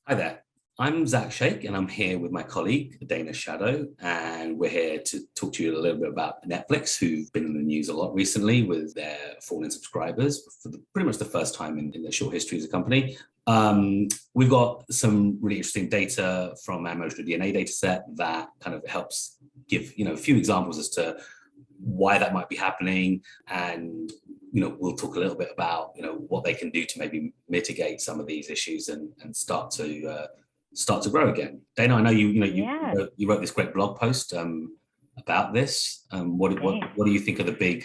Hi there. I'm Shaikh, and I'm here with my colleague, Dana Shaddow, and we're here to talk to you a little bit about Netflix, who've been in the news a lot recently with their falling subscribers for pretty much the first time in their short history as a company. We've got some really interesting data from our emotional DNA data set that kind of helps give a few examples as to why that might be happening, and we'll talk a little bit about what they can do to maybe mitigate some of these issues and start to grow again. Dana, I know you wrote this great blog post about this. What do you think are the big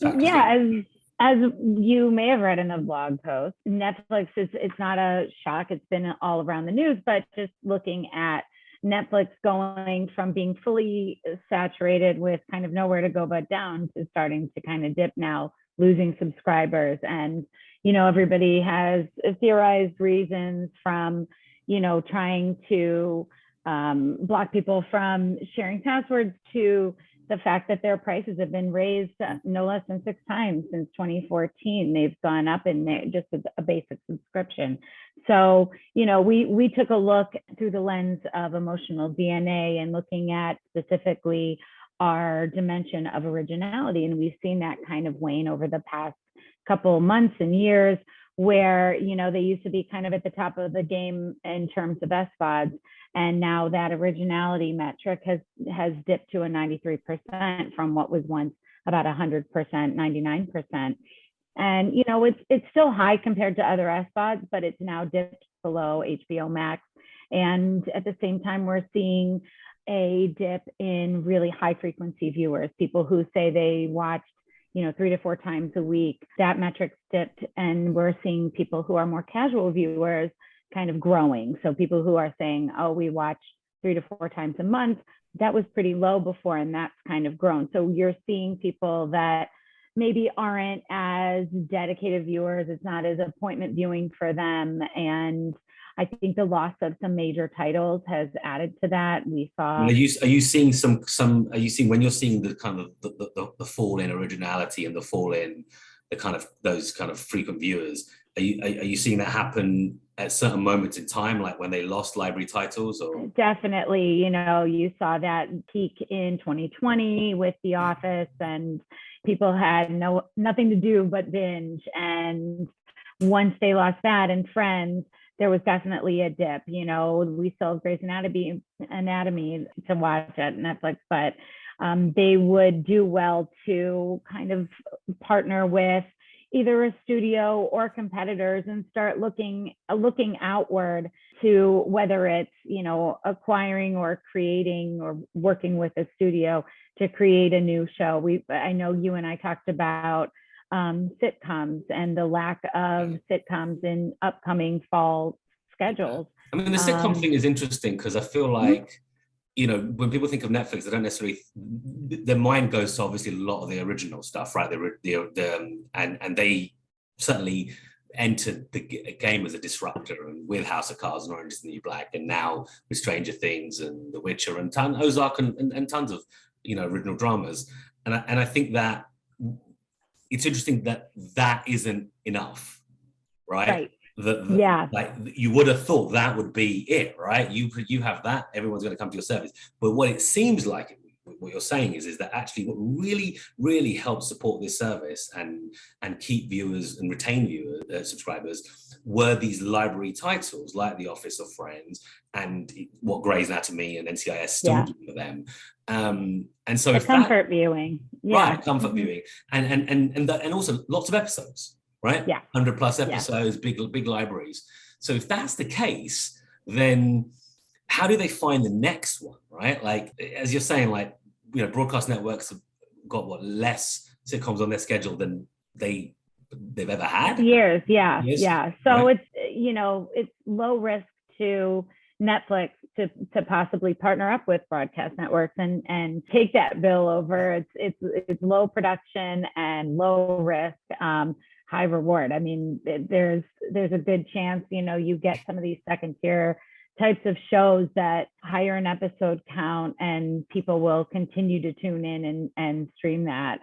factors? As you may have read in the blog post, Netflix it's not a shock. It's been all around the news, but just looking at Netflix going from being fully saturated with kind of nowhere to go but down to starting to kind of dip now, losing subscribers. And, everybody has theorized reasons from, trying to block people from sharing passwords to the fact that their prices have been raised no less than 6 times since 2014. They've gone up in just a basic subscription. So, we took a look through the lens of emotional DNA and looking at specifically our dimension of originality. And we've seen that kind of wane over the past couple months and years where, they used to be kind of at the top of the game in terms of SVODs. And now that originality metric has dipped to a 93% from what was once about 100%, 99%. And, it's still high compared to other SVODs, but it's now dipped below HBO Max. And at the same time, we're seeing a dip in really high frequency viewers, people who say they watched 3 to 4 times a week. That metric dipped, and we're seeing people who are more casual viewers kind of growing. So people who are saying, oh, we watch 3 to 4 times a month, that was pretty low before, and that's kind of grown. So you're seeing people that maybe aren't as dedicated viewers. It's not as appointment viewing for them. And I think the loss of some major titles has added to that. We saw. Are you seeing some? Are you seeing when you're seeing the kind of the fall in originality and the fall in the kind of those kind of frequent viewers? Are you seeing that happen at certain moments in time, like when they lost library titles? Or definitely, you saw that peak in 2020 with The Office, and people had nothing to do but binge. And once they lost that and Friends, there was definitely a dip. We still have Grey's Anatomy to watch at Netflix, but they would do well to kind of partner with either a studio or competitors and start looking outward to whether it's, acquiring or creating or working with a studio to create a new show. I know you and I talked about sitcoms and the lack of sitcoms in upcoming fall schedules. I mean, the sitcom thing is interesting because I feel like, when people think of Netflix, they don't necessarily, their mind goes to obviously a lot of the original stuff, right? And they certainly entered the game as a disruptor, and with House of Cards and Orange is the New Black, and now with Stranger Things and The Witcher and Ozark and tons of, original dramas. And I think that it's interesting that isn't enough, right? Like you would have thought that would be it, right? You have that, everyone's going to come to your service. But what it seems like, what you're saying is that actually what really, really helps support this service and keep viewers and retain viewers, subscribers, were these library titles like The Office or Friends, and what Grey's Anatomy and NCIS still do for them. And so comfort viewing, right, comfort viewing, and also lots of episodes. Right? 100 plus episodes, big libraries. So if that's the case, then how do they find the next one, right? Like, as you're saying, like, broadcast networks have got less sitcoms on their schedule than they've ever had? Years. So right? It's low risk to Netflix to possibly partner up with broadcast networks and take that bill over. It's low production and low risk. High reward. I mean, there's a good chance, you get some of these second tier types of shows that higher an episode count and people will continue to tune in and stream that.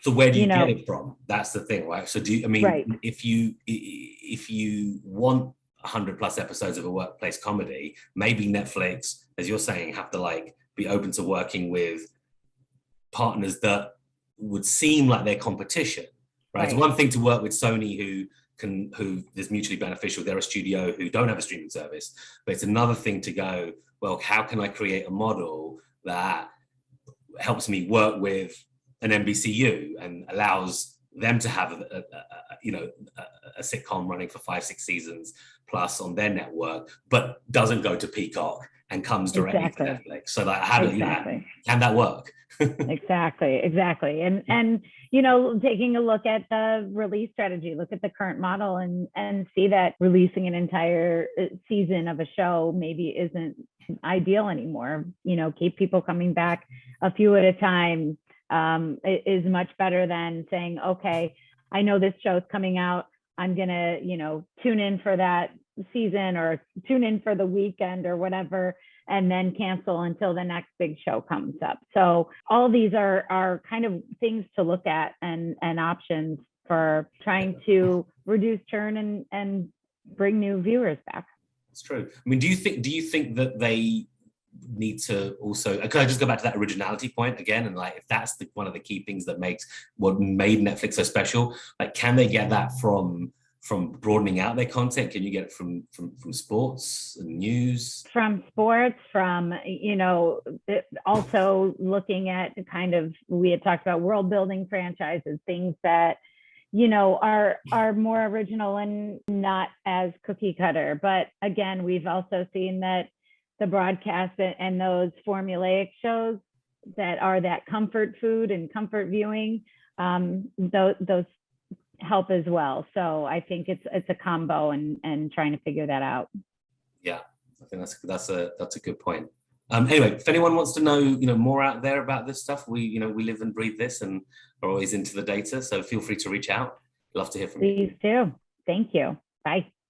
So where do you get it from? That's the thing, right? So if you want 100 plus episodes of a workplace comedy, maybe Netflix, as you're saying, have to like be open to working with partners that would seem like their competition, right? It's one thing to work with Sony who is mutually beneficial. They're a studio who don't have a streaming service, but it's another thing to go, well, how can I create a model that helps me work with an NBCU and allows them to have a sitcom running for 5-6 seasons plus on their network, but doesn't go to Peacock and comes directly to Netflix. So like, how do can that work? Exactly. And taking a look at the release strategy, look at the current model and see that releasing an entire season of a show maybe isn't ideal anymore. Keep people coming back a few at a time is much better than saying, okay, I know this show's coming out. I'm going to, tune in for that season or tune in for the weekend or whatever, and then cancel until the next big show comes up. So all these are kind of things to look at and options for trying to reduce churn and bring new viewers back. It's true. I mean, do you think that they need to also, can I just go back to that originality point again? And like, if that's one of the key things that makes what made Netflix so special, like, can they get that from broadening out their content? Can you get it from sports and news? From sports, from, also looking at kind of, we had talked about world building franchises, things that, are more original and not as cookie cutter. But again, we've also seen that the broadcast and those formulaic shows that are that comfort food and comfort viewing, those help as well. So I think it's a combo and trying to figure that out. Yeah, I think that's a good point. Anyway, if anyone wants to know, more out there about this stuff, we live and breathe this and are always into the data. So feel free to reach out. Love to hear from you. Please do. Thank you. Bye.